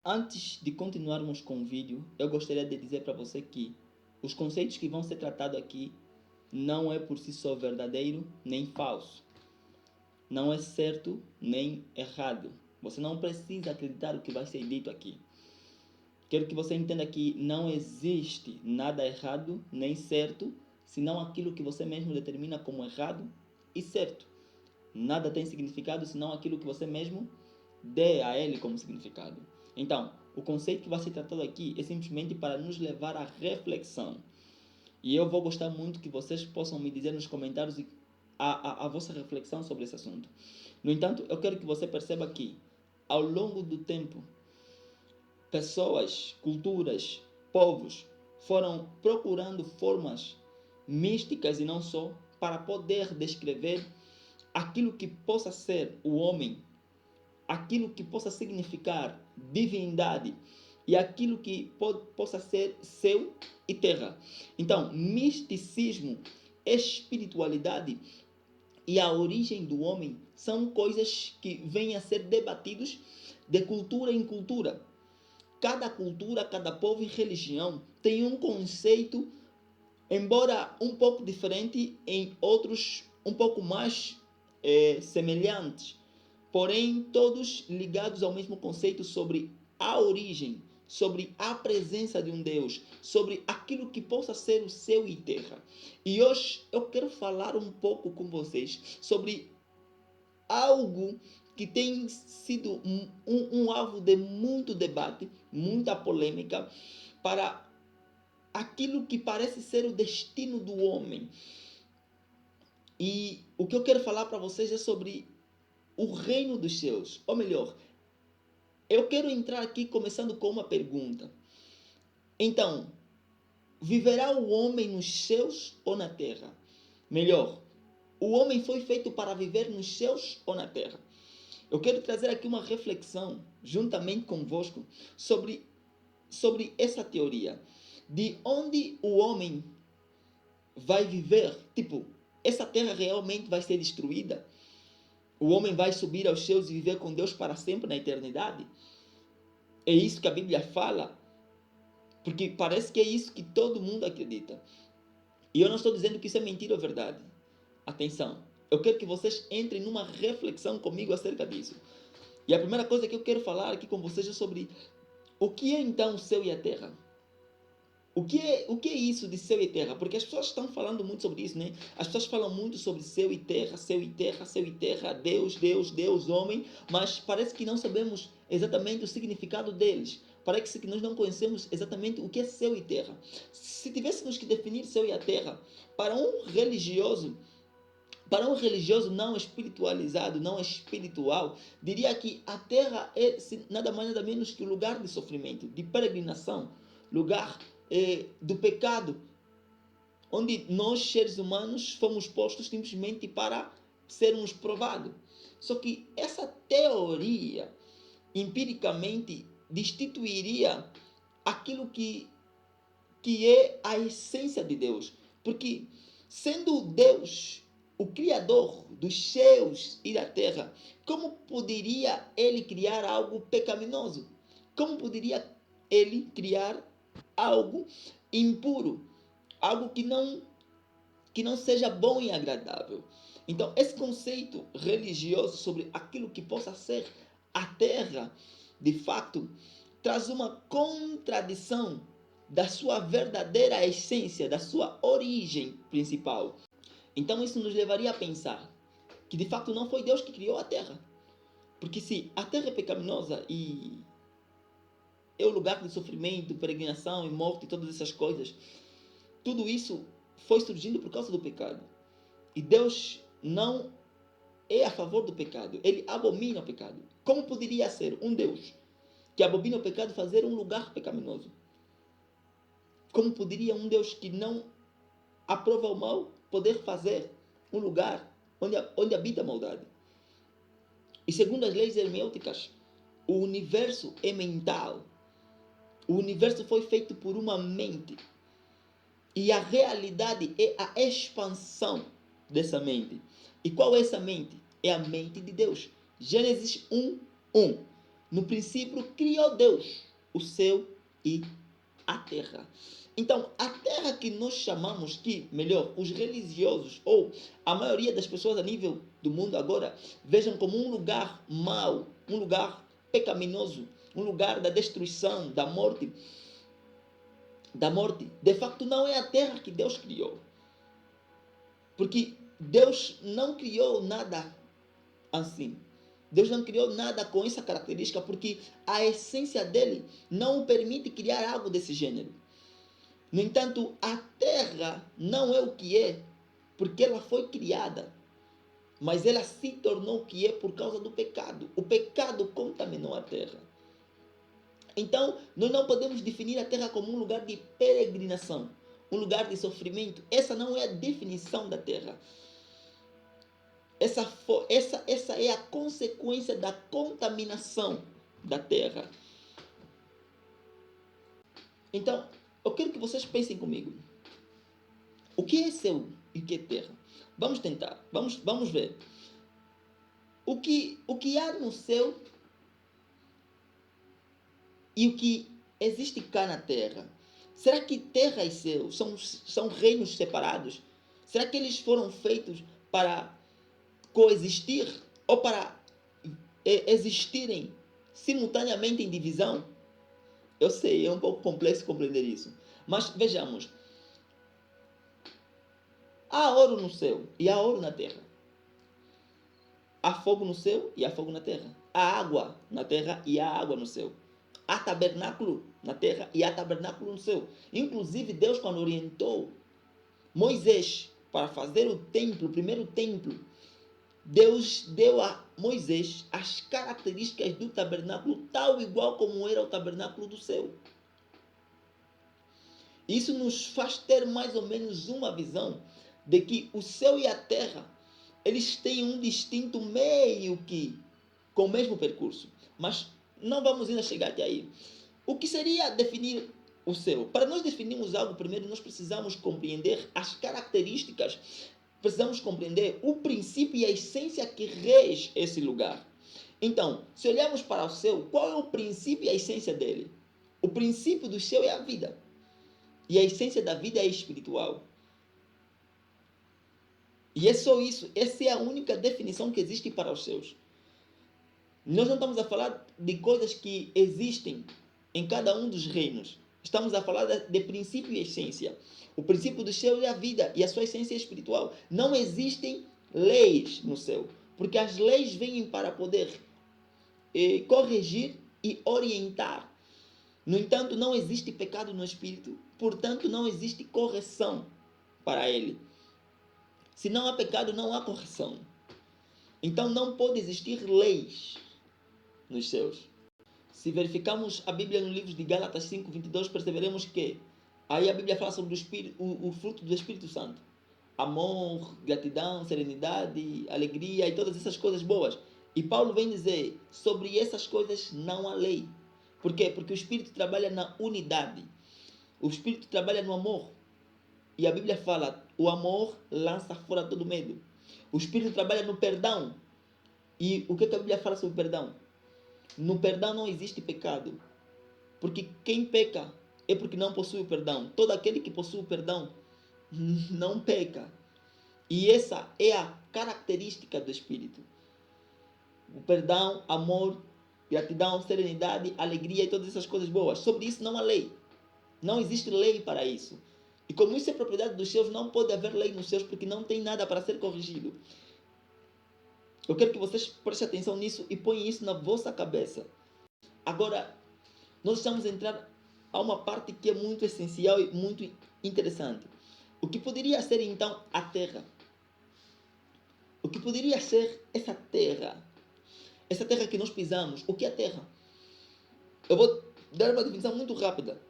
Antes de continuarmos com o vídeo, eu gostaria de dizer para você que os conceitos que vão ser tratados aqui não é por si só verdadeiro nem falso. Não é certo nem errado. Você não precisa acreditar o que vai ser dito aqui. Quero que você entenda que não existe nada errado nem certo, senão aquilo que você mesmo determina como errado e certo. Nada tem significado senão aquilo que você mesmo dê a ele como significado. Então, o conceito que vai ser tratado aqui é simplesmente para nos levar à reflexão. E eu vou gostar muito que vocês possam me dizer nos comentários a vossa reflexão sobre esse assunto. No entanto, eu quero que você perceba que, ao longo do tempo, pessoas, culturas, povos foram procurando formas místicas e não só para poder descrever aquilo que possa ser o homem, aquilo que possa significar divindade e aquilo que possa ser céu e terra. Então, misticismo, espiritualidade e a origem do homem são coisas que vêm a ser debatidos de cultura em cultura. Cada cultura, cada povo e religião tem um conceito, embora um pouco diferente, em outros um pouco mais semelhantes, porém todos ligados ao mesmo conceito sobre a origem, sobre a presença de um Deus, sobre aquilo que possa ser o céu e terra. E hoje eu quero falar um pouco com vocês sobre algo que tem sido um alvo de muito debate, muita polêmica, para aquilo que parece ser o destino do homem. E o que eu quero falar para vocês é sobre o reino dos céus. Ou melhor, eu quero entrar aqui começando com uma pergunta. Então, viverá o homem nos céus ou na terra? Melhor, o homem foi feito para viver nos céus ou na terra? Eu quero trazer aqui uma reflexão, juntamente convosco, sobre essa teoria. De onde o homem vai viver? Tipo, essa terra realmente vai ser destruída? O homem vai subir aos céus e viver com Deus para sempre na eternidade? É isso que a Bíblia fala? Porque parece que é isso que todo mundo acredita. E eu não estou dizendo que isso é mentira ou verdade. Atenção, eu quero que vocês entrem numa reflexão comigo acerca disso. E a primeira coisa que eu quero falar aqui com vocês é sobre o que é então o céu e a terra. O que é isso de céu e terra? Porque as pessoas estão falando muito sobre isso, né? As pessoas falam muito sobre céu e terra, céu e terra, céu e terra, Deus, Deus, Deus, homem, mas parece que não sabemos exatamente o significado deles. Parece que nós não conhecemos exatamente o que é céu e terra. Se tivéssemos que definir céu e a terra para um religioso não espiritualizado, não espiritual, diria que a terra é nada mais nada menos que o lugar de sofrimento, de peregrinação, lugar do pecado, onde nós seres humanos fomos postos simplesmente para sermos provados. Só que essa teoria empiricamente destituiria aquilo que é a essência de Deus, porque sendo Deus o Criador dos céus e da terra, como poderia ele criar algo pecaminoso? Como poderia ele criar algo impuro? Algo que não seja bom e agradável? Então, esse conceito religioso sobre aquilo que possa ser a terra, de fato, traz uma contradição da sua verdadeira essência, da sua origem principal. Então isso nos levaria a pensar que de fato não foi Deus que criou a terra. Porque se a terra é pecaminosa e é o lugar de sofrimento, peregrinação e morte e todas essas coisas, tudo isso foi surgindo por causa do pecado. E Deus não é a favor do pecado, ele abomina o pecado. Como poderia ser um Deus que abomina o pecado fazer um lugar pecaminoso? Como poderia um Deus que não aprova o mal poder fazer um lugar onde habita a maldade? E segundo as leis hermenêuticas, o universo é mental. O universo foi feito por uma mente. E a realidade é a expansão dessa mente. E qual é essa mente? É a mente de Deus. Gênesis 1:1. No princípio criou Deus o céu e a terra. Então, a terra que nós chamamos que, melhor, os religiosos ou a maioria das pessoas a nível do mundo agora vejam como um lugar mau, um lugar pecaminoso, um lugar da destruição, da morte, de facto não é a terra que Deus criou. Porque Deus não criou nada assim. Deus não criou nada com essa característica porque a essência dele não o permite criar algo desse gênero. No entanto, a terra não é o que é porque ela foi criada, mas ela se tornou o que é por causa do pecado. O pecado contaminou a terra. Então, nós não podemos definir a terra como um lugar de peregrinação, um lugar de sofrimento. Essa não é a definição da terra. Essa é a consequência da contaminação da terra. Então, eu quero que vocês pensem comigo. O que é céu e o que é terra? Vamos tentar, vamos ver. O que há no céu e o que existe cá na terra? Será que terra e céu são reinos separados? Será que eles foram feitos para coexistir ou para existirem simultaneamente em divisão? Eu sei, é um pouco complexo compreender isso. Mas vejamos. Há ouro no céu e há ouro na terra. Há fogo no céu e há fogo na terra. Há água na terra e há água no céu. Há tabernáculo na terra e há tabernáculo no céu. Inclusive, Deus, quando orientou Moisés para fazer o templo, o primeiro templo, Deus deu a Moisés as características do tabernáculo, tal igual como era o tabernáculo do céu. Isso nos faz ter mais ou menos uma visão de que o céu e a terra, eles têm um distinto meio que com o mesmo percurso. Mas não vamos ainda chegar até aí. O que seria definir o céu? Para nós definirmos algo, primeiro nós precisamos compreender as características, precisamos compreender o princípio e a essência que rege esse lugar. Então, se olharmos para o céu, qual é o princípio e a essência dele? O princípio do céu é a vida. E a essência da vida é espiritual. E é só isso. Essa é a única definição que existe para os céus. Nós não estamos a falar de coisas que existem em cada um dos reinos. Estamos a falar de princípio e essência. O princípio do céu é a vida e a sua essência é espiritual. Não existem leis no céu, porque as leis vêm para poder corrigir e orientar. No entanto, não existe pecado no espírito, portanto, não existe correção para ele. Se não há pecado, não há correção. Então, não pode existir leis nos céus. Se verificarmos a Bíblia no livro de Gálatas 5:22, perceberemos que aí a Bíblia fala sobre o fruto do Espírito Santo. Amor, gratidão, serenidade, alegria e todas essas coisas boas. E Paulo vem dizer, sobre essas coisas não há lei. Por quê? Porque o Espírito trabalha na unidade. O Espírito trabalha no amor. E a Bíblia fala, o amor lança fora todo medo. O Espírito trabalha no perdão. E o que a Bíblia fala sobre perdão? No perdão não existe pecado. Porque quem peca é porque não possui o perdão. Todo aquele que possui o perdão não peca. E essa é a característica do Espírito. O perdão, amor, gratidão, serenidade, alegria e todas essas coisas boas. Sobre isso não há lei. Não existe lei para isso. E como isso é propriedade dos céus, não pode haver lei nos céus porque não tem nada para ser corrigido. Eu quero que vocês prestem atenção nisso e ponham isso na vossa cabeça. Agora, nós estamos a entrar a uma parte que é muito essencial e muito interessante. O que poderia ser então a terra? O que poderia ser essa terra? Essa terra que nós pisamos. O que é a terra? Eu vou dar uma definição muito rápida.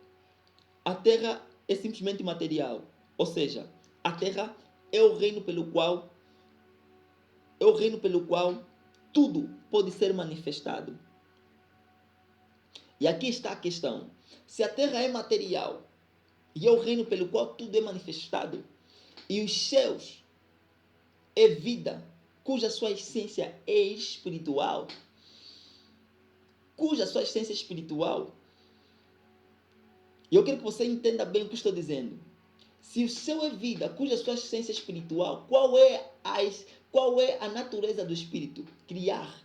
A terra é simplesmente material. Ou seja, a terra é o reino pelo qual tudo pode ser manifestado. E aqui está a questão. Se a terra é material e é o reino pelo qual tudo é manifestado, e os céus é vida, cuja sua essência é espiritual, cuja sua essência espiritual, e eu quero que você entenda bem o que estou dizendo. Se o céu é vida, cuja sua essência espiritual, qual é a natureza do espírito? Criar.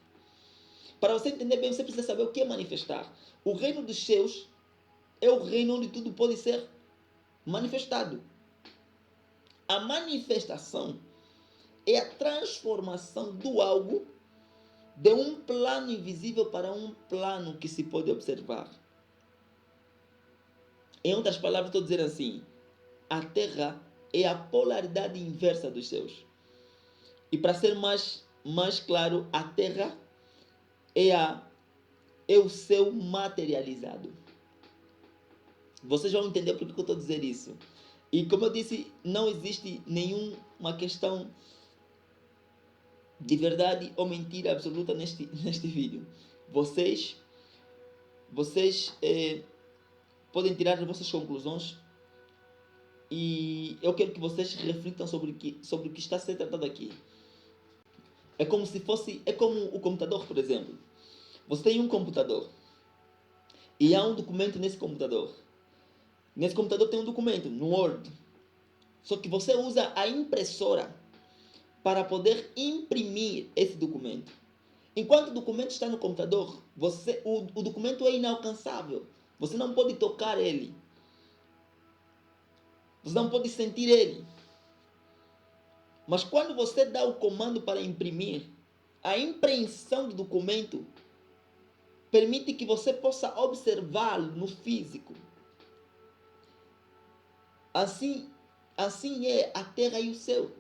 Para você entender bem, você precisa saber o que é manifestar. O reino dos céus é o reino onde tudo pode ser manifestado. A manifestação é a transformação do algo de um plano invisível para um plano que se pode observar. Em outras palavras, estou dizendo assim: a Terra é a polaridade inversa dos céus. E para ser mais claro, a Terra é o céu materializado. Vocês vão entender por que eu estou a dizer isso. E como eu disse, não existe nenhuma questão de verdade ou mentira absoluta neste vídeo. Vocês podem tirar as vossas conclusões, e eu quero que vocês reflitam sobre o que está a ser tratado aqui. É como o computador, por exemplo. Você tem um computador e há um documento nesse computador. Nesse computador tem um documento, no Word. Só que você usa a impressora para poder imprimir esse documento. Enquanto o documento está no computador, o documento é inalcançável. Você não pode tocar ele. Você não pode sentir ele. Mas quando você dá o comando para imprimir, a impressão do documento permite que você possa observá-lo no físico. Assim é a terra e o céu.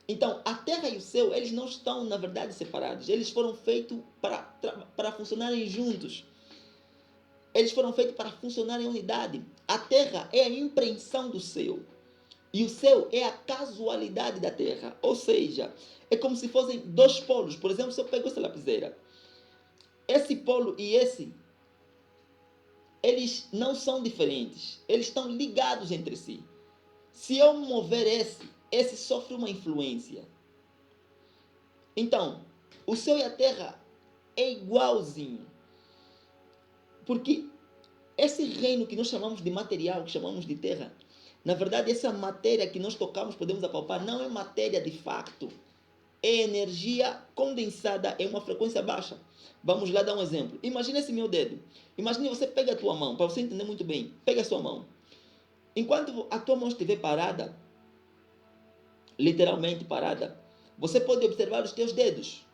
Então, a terra e o céu, eles não estão, na verdade, separados. Eles foram feitos para funcionarem juntos. Eles foram feitos para funcionar em unidade. A terra é a impressão do céu. E o céu é a casualidade da terra. Ou seja, é como se fossem dois polos. Por exemplo, se eu pego essa lapiseira, esse polo e esse, eles não são diferentes. Eles estão ligados entre si. Se eu mover esse sofre uma influência. Então, o céu e a terra é igualzinho. Porque esse reino que nós chamamos de material, que chamamos de terra, na verdade, essa matéria que nós tocamos, podemos apalpar, não é matéria de facto. É energia condensada em uma frequência baixa. Vamos lá dar um exemplo. Imagina esse meu dedo. Imagine você pega a tua mão, para você entender muito bem. Pega a sua mão. Enquanto a tua mão estiver parada, literalmente parada, você pode observar os teus dedos.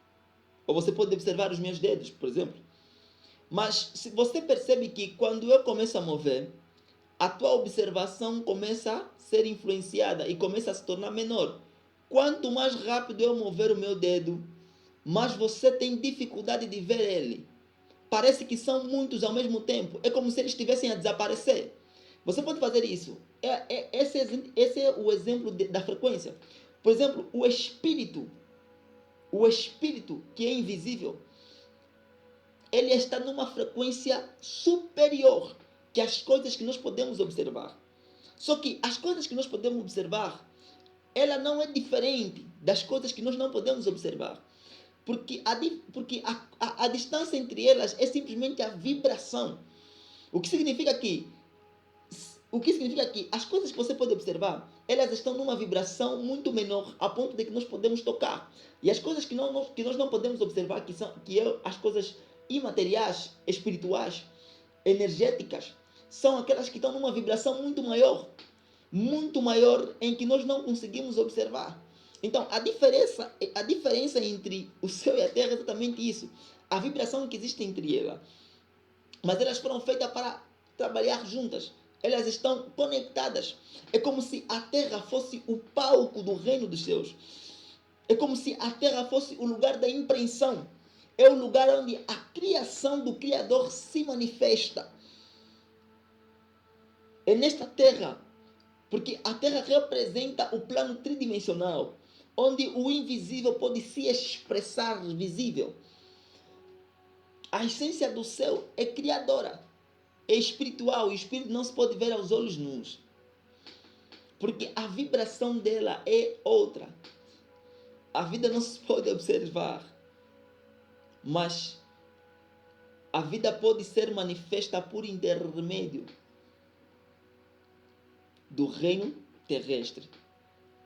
Ou você pode observar os meus dedos, por exemplo. Mas se você percebe que quando eu começo a mover, a tua observação começa a ser influenciada e começa a se tornar menor. Quanto mais rápido eu mover o meu dedo, mais você tem dificuldade de ver ele. Parece que são muitos ao mesmo tempo. É como se eles estivessem a desaparecer. Você pode fazer isso. Esse é o exemplo da frequência. Por exemplo, o espírito que é invisível, ele está numa frequência superior que as coisas que nós podemos observar. Só que as coisas que nós podemos observar, ela não é diferente das coisas que nós não podemos observar. Porque a distância entre elas é simplesmente a vibração. O que significa que as coisas que você pode observar, elas estão numa vibração muito menor, a ponto de que nós podemos tocar. E as coisas que nós não podemos observar, que são as coisas imateriais, espirituais, energéticas, são aquelas que estão numa vibração muito maior em que nós não conseguimos observar. Então, a diferença entre o céu e a terra é exatamente isso. A vibração que existe entre elas. Mas elas foram feitas para trabalhar juntas. Elas estão conectadas. É como se a terra fosse o palco do reino dos céus. É como se a terra fosse o lugar da impressão. É o lugar onde a criação do Criador se manifesta. É nesta terra, porque a terra representa o plano tridimensional, onde o invisível pode se expressar visível. A essência do céu é criadora, é espiritual. O espírito não se pode ver aos olhos nus, porque a vibração dela é outra. A vida não se pode observar, mas a vida pode ser manifesta por intermédio do reino terrestre.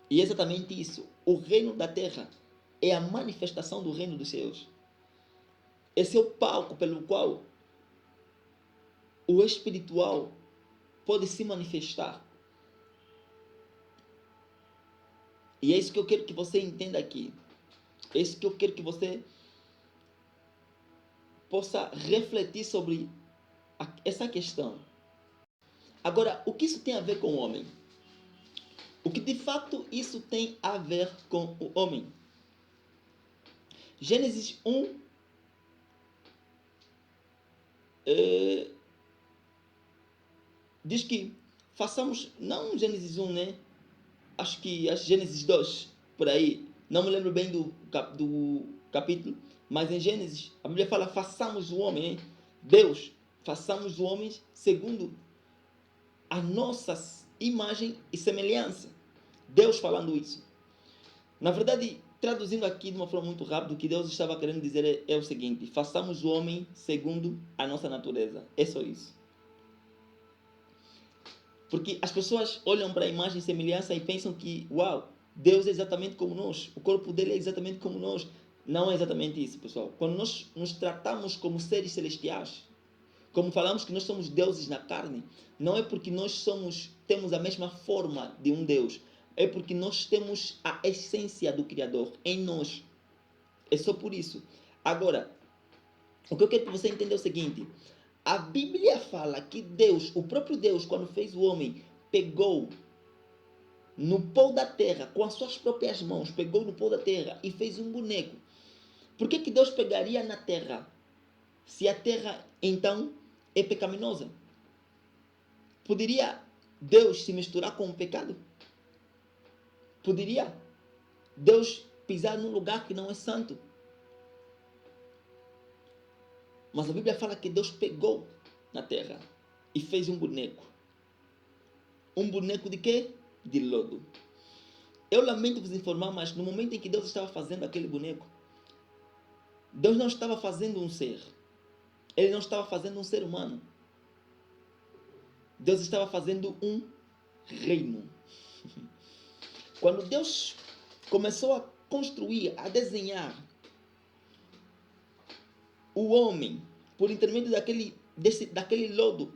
E é exatamente isso. O reino da terra é a manifestação do reino dos céus. Esse é o palco pelo qual o espiritual pode se manifestar. E é isso que eu quero que você entenda aqui. É isso que eu quero que você possa refletir sobre essa questão. Agora, o que isso tem a ver com o homem? O que de fato isso tem a ver com o homem? Gênesis 1 diz que façamos, não Gênesis 1, né? Acho que Gênesis 2, por aí. Não me lembro bem do capítulo, mas em Gênesis, a Bíblia fala, façamos o homem, né? Deus, façamos o homem segundo a nossa imagem e semelhança. Deus falando isso. Na verdade, traduzindo aqui de uma forma muito rápida, o que Deus estava querendo dizer é o seguinte: façamos o homem segundo a nossa natureza. É só isso. Porque as pessoas olham para a imagem e semelhança e pensam que, uau, Deus é exatamente como nós, o corpo dele é exatamente como nós. Não é exatamente isso, pessoal. Quando nós nos tratamos como seres celestiais, como falamos que nós somos deuses na carne, não é porque nós temos a mesma forma de um Deus, é porque nós temos a essência do Criador em nós. É só por isso. Agora, o que eu quero que você entenda é o seguinte: a Bíblia fala que Deus, o próprio Deus, quando fez o homem, pegou no pó da terra, com as suas próprias mãos, pegou no pó da terra e fez um boneco. Por que Deus pegaria na terra, se a terra, então, é pecaminosa? Poderia Deus se misturar com o pecado? Poderia Deus pisar num lugar que não é santo? Mas a Bíblia fala que Deus pegou na terra e fez um boneco. Um boneco de quê? De lodo. Eu lamento vos informar, mas no momento em que Deus estava fazendo aquele boneco, Deus não estava fazendo um ser. Ele não estava fazendo um ser humano. Deus estava fazendo um reino. Quando Deus começou a construir, a desenhar o homem, por intermédio daquele lodo,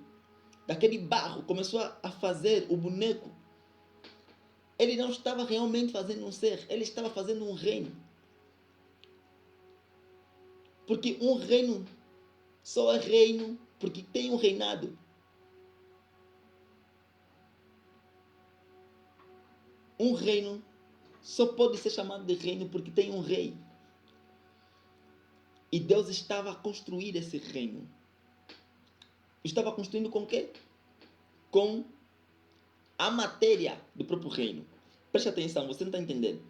daquele barro, começou a fazer o boneco, ele não estava realmente fazendo um ser, ele estava fazendo um reino. Porque um reino só é reino porque tem um reinado. Um reino só pode ser chamado de reino porque tem um rei. E Deus estava a construir esse reino. Estava construindo com o quê? Com a matéria do próprio reino. Preste atenção, você não está entendendo.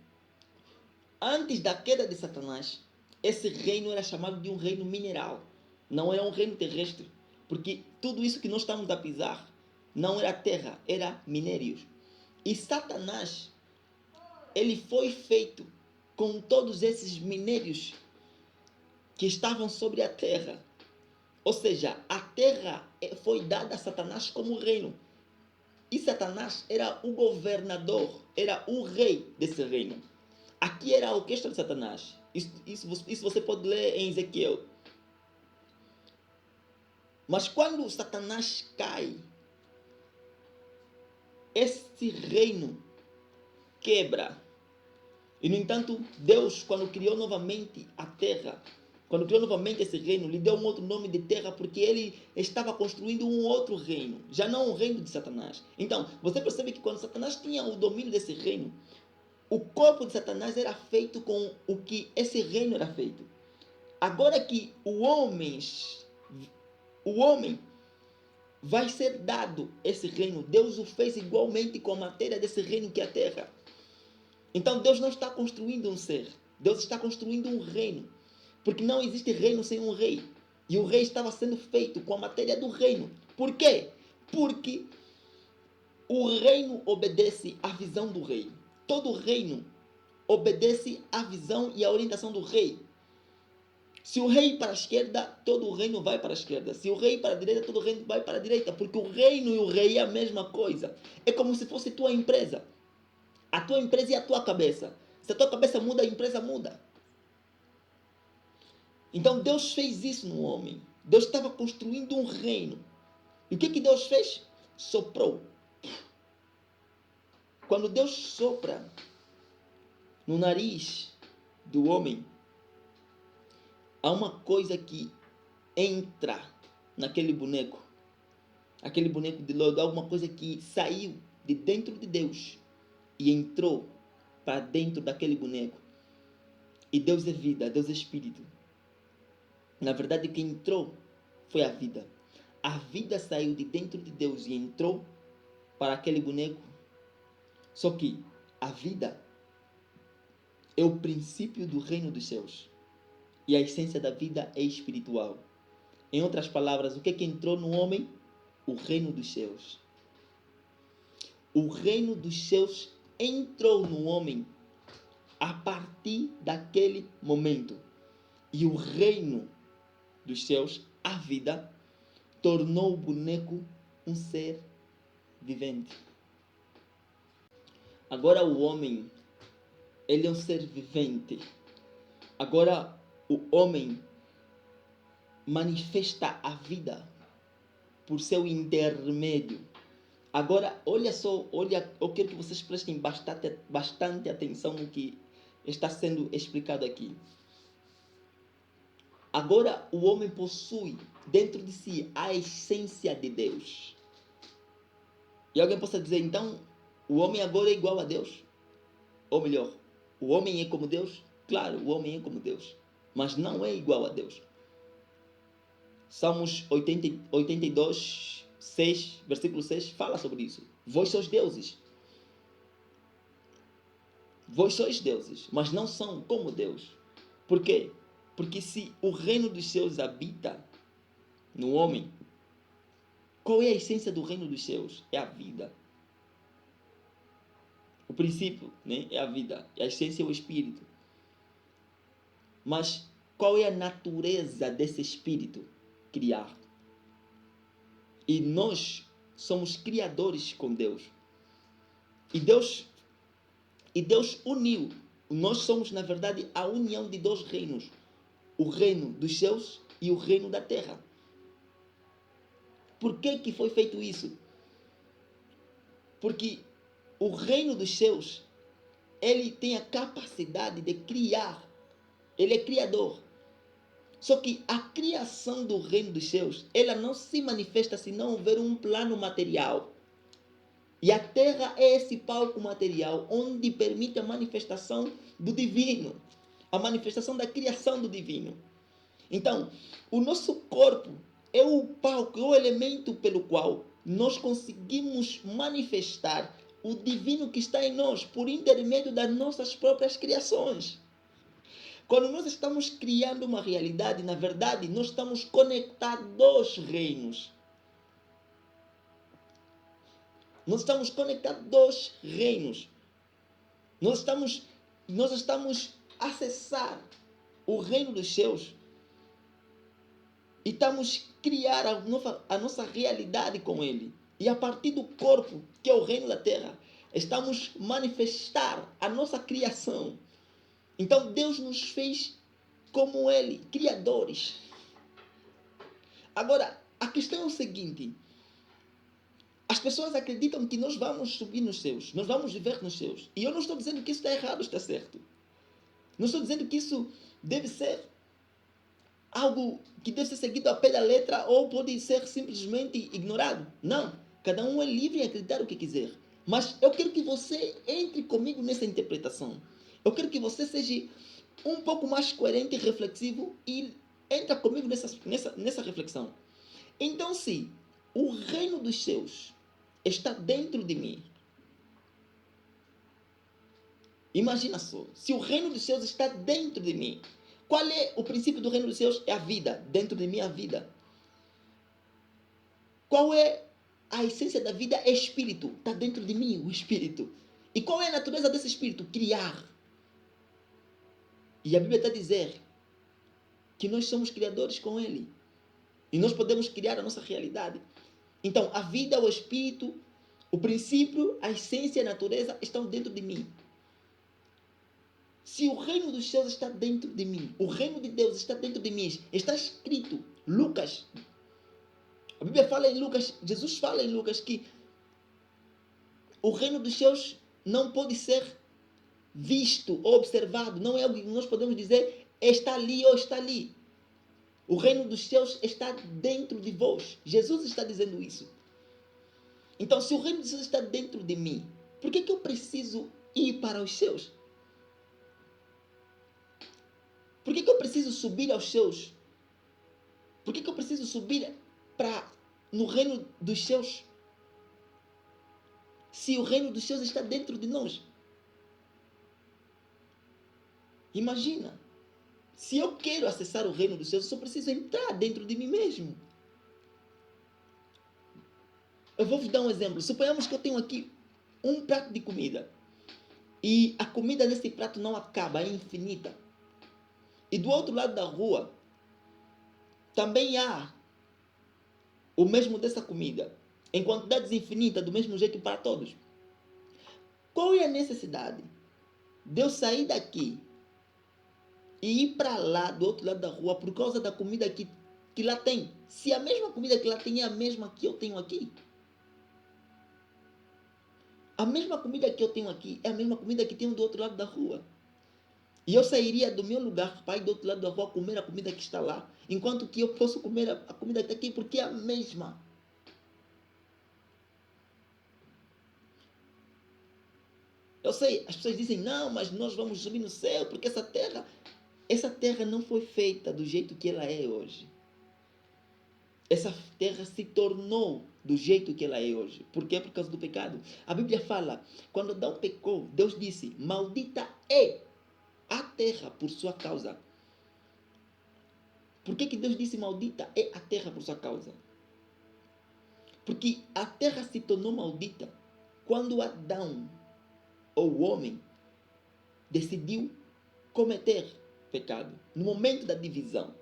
Antes da queda de Satanás, esse reino era chamado de um reino mineral. Não era um reino terrestre. Porque tudo isso que nós estamos a pisar não era terra, era minérios. E Satanás, ele foi feito com todos esses minérios que estavam sobre a terra. Ou seja, a terra foi dada a Satanás como reino. E Satanás era o governador, era o rei desse reino. Aqui era a orquestra de Satanás. Isso você pode ler em Ezequiel. Mas quando Satanás cai, esse reino quebra. E no entanto, Deus, quando criou novamente a terra, quando criou novamente esse reino, lhe deu um outro nome de terra porque ele estava construindo um outro reino, já não o reino de Satanás. Então, você percebe que quando Satanás tinha o domínio desse reino, o corpo de Satanás era feito com o que esse reino era feito. Agora que o homem vai ser dado esse reino, Deus o fez igualmente com a matéria desse reino que é a terra. Então Deus não está construindo um ser, Deus está construindo um reino. Porque não existe reino sem um rei. E o rei estava sendo feito com a matéria do reino. Por quê? Porque o reino obedece à visão do rei. Todo reino obedece à visão e à orientação do rei. Se o rei ir para a esquerda, todo o reino vai para a esquerda. Se o rei ir para a direita, todo o reino vai para a direita. Porque o reino e o rei é a mesma coisa. É como se fosse tua empresa. A tua empresa e a tua cabeça. Se a tua cabeça muda, a empresa muda. Então Deus fez isso no homem. Deus estava construindo um reino. E o que Deus fez? Soprou. Quando Deus sopra no nariz do homem, há uma coisa que entra naquele boneco. Aquele boneco de lodo, há alguma coisa que saiu de dentro de Deus e entrou para dentro daquele boneco. E Deus é vida, Deus é espírito. Na verdade, quem entrou foi a vida. A vida saiu de dentro de Deus e entrou para aquele boneco. Só que a vida é o princípio do reino dos céus. E a essência da vida é espiritual. Em outras palavras, o que entrou no homem? O reino dos céus. O reino dos céus entrou no homem a partir daquele momento. E o reino dos céus, a vida, tornou o boneco um ser vivente. Agora o homem, ele é um ser vivente. Agora o homem manifesta a vida por seu intermédio. Agora, olha só, eu quero que vocês prestem bastante atenção no que está sendo explicado aqui. Agora o homem possui dentro de si a essência de Deus. E alguém possa dizer, então, o homem agora é igual a Deus? Ou melhor, o homem é como Deus? Claro, o homem é como Deus, mas não é igual a Deus. Salmos 82, 6, versículo 6, fala sobre isso. Vós sois deuses. Vós sois deuses, mas não são como Deus. Por quê? Porque se o reino dos céus habita no homem, qual é a essência do reino dos céus? É a vida. O princípio, né, é a vida. A essência é o espírito. Mas qual é a natureza desse espírito? Criar. E nós somos criadores com Deus. E Deus uniu. Nós somos, na verdade, a união de dois reinos. O reino dos céus e o reino da terra. Por que foi feito isso? Porque o reino dos céus, ele tem a capacidade de criar. Ele é criador. Só que a criação do reino dos céus, ela não se manifesta se não houver um plano material. E a terra é esse palco material onde permite a manifestação do divino. A manifestação da criação do divino. Então, o nosso corpo é o palco, é o elemento pelo qual nós conseguimos manifestar o divino que está em nós por intermédio das nossas próprias criações. Quando nós estamos criando uma realidade, na verdade, nós estamos conectados aos reinos. Nós estamos conectados aos reinos. Nós estamos a acessar o reino dos céus e estamos a criar a nossa realidade com ele. E a partir do corpo, que é o reino da terra, estamos a manifestar a nossa criação. Então Deus nos fez como ele, criadores. Agora, a questão é o seguinte: as pessoas acreditam que nós vamos subir nos céus, nós vamos viver nos céus. E eu não estou dizendo que isso está errado, está certo. Não estou dizendo que isso deve ser algo que deve ser seguido a pé da letra ou pode ser simplesmente ignorado. Não. Cada um é livre em acreditar o que quiser. Mas eu quero que você entre comigo nessa interpretação. Eu quero que você seja um pouco mais coerente e reflexivo e entra comigo nessa reflexão. Então, se o reino dos céus está dentro de mim, imagina só, se o reino dos céus está dentro de mim, qual é o princípio do reino dos céus? É a vida, dentro de mim a vida. Qual é a essência da vida? É espírito, está dentro de mim o espírito. E qual é a natureza desse espírito? Criar. E a Bíblia está a dizer que nós somos criadores com Ele. E nós podemos criar a nossa realidade. Então, a vida, o espírito, o princípio, a essência e a natureza estão dentro de mim. Se o reino dos céus está dentro de mim, o reino de Deus está dentro de mim, está escrito, Lucas, a Bíblia fala em Lucas, Jesus fala em Lucas que o reino dos céus não pode ser visto ou observado, não é algo que nós podemos dizer está ali ou está ali. O reino dos céus está dentro de vós. Jesus está dizendo isso. Então, se o reino dos céus está dentro de mim, por que eu preciso ir para os céus? Por que eu preciso subir aos céus? Por que eu preciso subir no reino dos céus? Se o reino dos céus está dentro de nós. Imagina. Se eu quero acessar o reino dos céus, eu só preciso entrar dentro de mim mesmo. Eu vou vos dar um exemplo. Suponhamos que eu tenho aqui um prato de comida. E a comida nesse prato não acaba, é infinita. E do outro lado da rua, também há o mesmo dessa comida. Em quantidades infinitas, do mesmo jeito para todos. Qual é a necessidade de eu sair daqui e ir para lá, do outro lado da rua, por causa da comida que lá tem? Se a mesma comida que lá tem é a mesma que eu tenho aqui. A mesma comida que eu tenho aqui é a mesma comida que tenho do outro lado da rua. E eu sairia do meu lugar para ir do outro lado da rua comer a comida que está lá, enquanto que eu posso comer a comida que está aqui, porque é a mesma. Eu sei, as pessoas dizem, não, mas nós vamos subir no céu, porque essa terra não foi feita do jeito que ela é hoje. Essa terra se tornou do jeito que ela é hoje. Por quê? Por causa do pecado. A Bíblia fala, quando Adão pecou, Deus disse, maldita é a terra por sua causa. Por que Deus disse maldita é a terra por sua causa? Porque a terra se tornou maldita quando Adão, ou o homem, decidiu cometer pecado. No momento da divisão.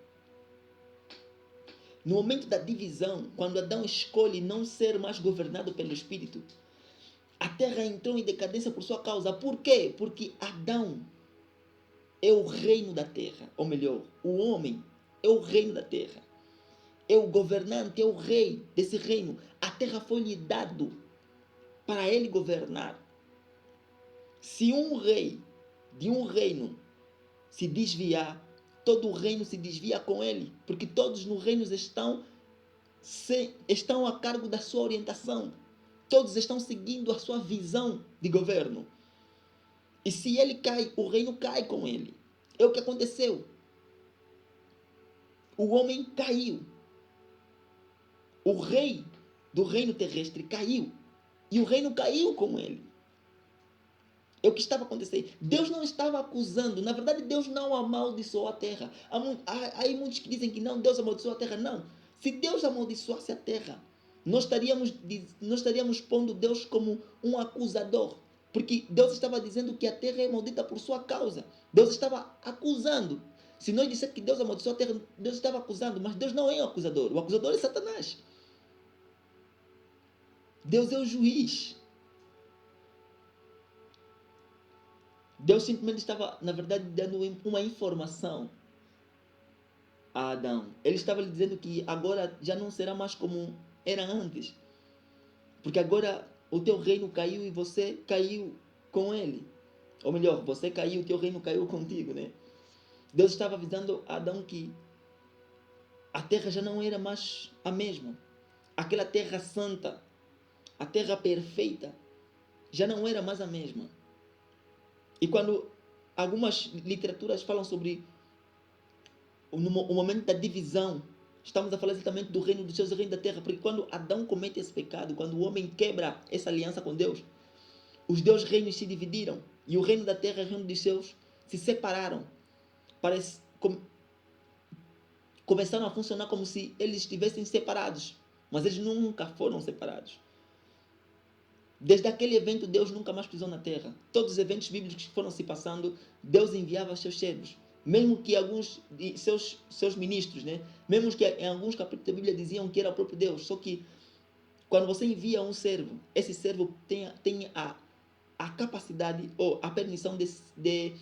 No momento da divisão, quando Adão escolhe não ser mais governado pelo Espírito, a terra entrou em decadência por sua causa. Por quê? Porque Adão é o reino da terra. Ou melhor, o homem é o reino da terra. É o governante, é o rei desse reino. A terra foi lhe dado para ele governar. Se um rei de um reino se desviar, todo o reino se desvia com ele, porque todos no reino estão a cargo da sua orientação. Todos estão seguindo a sua visão de governo. E se ele cai, o reino cai com ele. É o que aconteceu. O homem caiu. O rei do reino terrestre caiu. E o reino caiu com ele. É o que estava acontecendo. Deus não estava acusando. Na verdade, Deus não amaldiçoou a terra. Há aí muitos que dizem que não, Deus amaldiçoou a terra. Não. Se Deus amaldiçoasse a terra, nós estaríamos pondo Deus como um acusador. Porque Deus estava dizendo que a terra é maldita por sua causa. Deus estava acusando. Se nós dissermos que Deus amaldiçoou a terra, Deus estava acusando. Mas Deus não é o acusador. O acusador é Satanás. Deus é o juiz. Deus simplesmente estava, na verdade, dando uma informação a Adão. Ele estava lhe dizendo que agora já não será mais como era antes. Porque agora o teu reino caiu e você caiu com ele. Ou melhor, você caiu e o teu reino caiu contigo, né? Deus estava avisando a Adão que a terra já não era mais a mesma. Aquela terra santa, a terra perfeita, já não era mais a mesma. E quando algumas literaturas falam sobre o momento da divisão, estamos a falar exatamente do reino dos céus e do reino da terra, porque quando Adão comete esse pecado, quando o homem quebra essa aliança com Deus, os dois reinos se dividiram, e o reino da terra e o reino dos céus se separaram. Começaram a funcionar como se eles estivessem separados, mas eles nunca foram separados. Desde aquele evento, Deus nunca mais pisou na terra. Todos os eventos bíblicos que foram se passando, Deus enviava seus servos Mesmo que alguns de seus ministros, né? Mesmo que em alguns capítulos da Bíblia diziam que era o próprio Deus. Só que quando você envia um servo, esse servo tem a capacidade ou a permissão de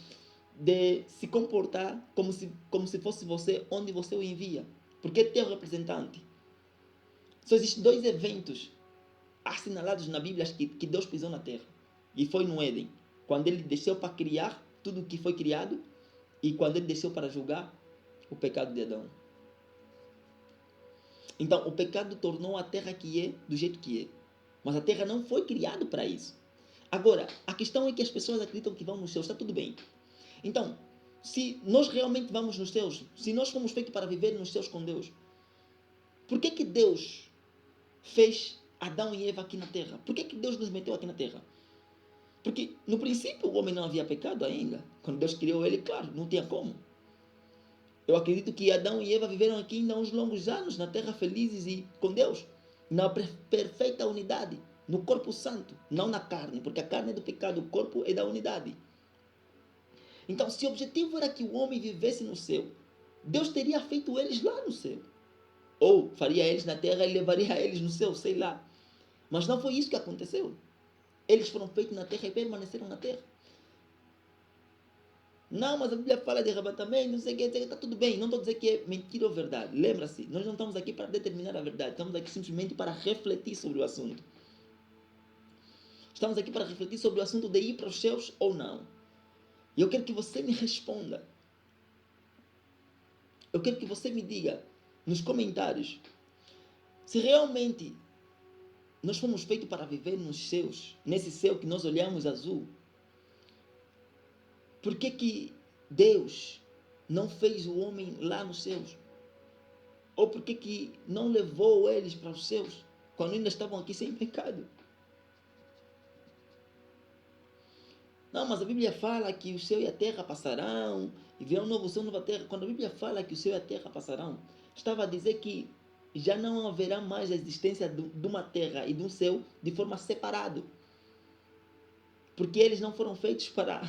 se comportar como se fosse você onde você o envia. Porque é teu representante. Só existem dois eventos assinalados na Bíblia que Deus pisou na terra. E foi no Éden. Quando ele desceu para criar tudo o que foi criado e quando ele desceu para julgar o pecado de Adão. Então, o pecado tornou a terra que é do jeito que é. Mas a terra não foi criada para isso. Agora, a questão é que as pessoas acreditam que vão nos céus, está tudo bem. Então, se nós realmente vamos nos céus, se nós fomos feitos para viver nos céus com Deus, por que Deus fez Adão e Eva aqui na terra? Por que Deus nos meteu aqui na terra? Porque no princípio o homem não havia pecado ainda. Quando Deus criou ele, claro, não tinha como. Eu acredito que Adão e Eva viveram aqui ainda uns longos anos na terra felizes e com Deus, na perfeita unidade, no corpo santo, não na carne, porque a carne é do pecado, o corpo é da unidade. Então, se o objetivo era que o homem vivesse no céu, Deus teria feito eles lá no céu. Ou faria eles na terra e levaria eles no céu, sei lá. Mas não foi isso que aconteceu. Eles foram feitos na terra e permaneceram na terra. Não, mas a Bíblia fala de arrebatamento, não sei o que, está tudo bem. Não estou dizendo que é mentira ou verdade. Lembra-se, nós não estamos aqui para determinar a verdade. Estamos aqui simplesmente para refletir sobre o assunto. Estamos aqui para refletir sobre o assunto de ir para os céus ou não. E eu quero que você me responda. Eu quero que você me diga nos comentários se realmente nós fomos feitos para viver nos céus, nesse céu que nós olhamos azul. Por que Deus não fez o homem lá nos céus? Ou por que não levou eles para os céus quando ainda estavam aqui sem pecado? Não, mas a Bíblia fala que o céu e a terra passarão e virá um novo céu e nova terra. Quando a Bíblia fala que o céu e a terra passarão, estava a dizer que já não haverá mais a existência de uma terra e de um céu de forma separada. Porque eles não foram feitos para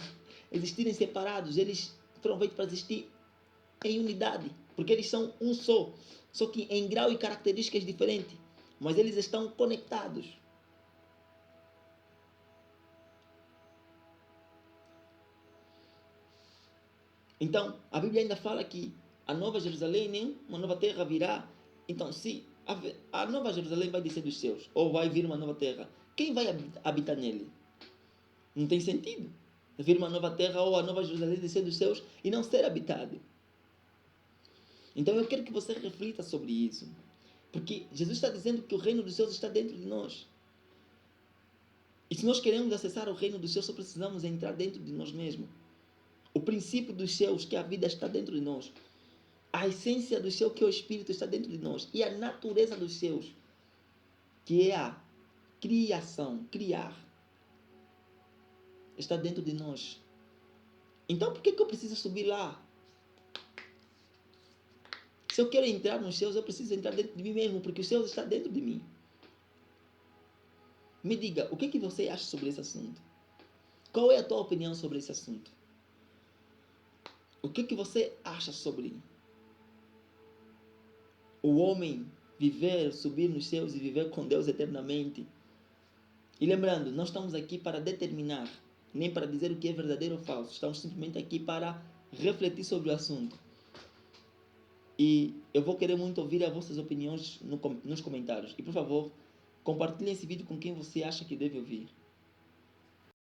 existirem separados, eles foram feitos para existir em unidade, porque eles são um só que em grau e características diferentes, mas eles estão conectados. Então, a Bíblia ainda fala que a nova Jerusalém, né, uma nova terra virá. Então, se a nova Jerusalém vai descer dos céus, ou vai vir uma nova terra, quem vai habitar nele? Não tem sentido vir uma nova terra ou a nova Jerusalém descer dos céus e não ser habitado. Então eu quero que você reflita sobre isso. Porque Jesus está dizendo que o reino dos céus está dentro de nós. E se nós queremos acessar o reino dos céus, só precisamos entrar dentro de nós mesmos. O princípio dos céus, que é a vida, está dentro de nós. A essência do céu, que é o Espírito, está dentro de nós. E a natureza dos céus, que é a criação, criar, está dentro de nós. Então por que eu preciso subir lá? Se eu quero entrar nos céus, eu preciso entrar dentro de mim mesmo, porque o céu está dentro de mim. Me diga, o que você acha sobre esse assunto? Qual é a tua opinião sobre esse assunto? O que você acha sobre o homem viver, subir nos céus e viver com Deus eternamente? E lembrando, não estamos aqui para determinar, nem para dizer o que é verdadeiro ou falso. Estamos simplesmente aqui para refletir sobre o assunto. E eu vou querer muito ouvir as vossas opiniões nos comentários. E por favor, compartilhe esse vídeo com quem você acha que deve ouvir.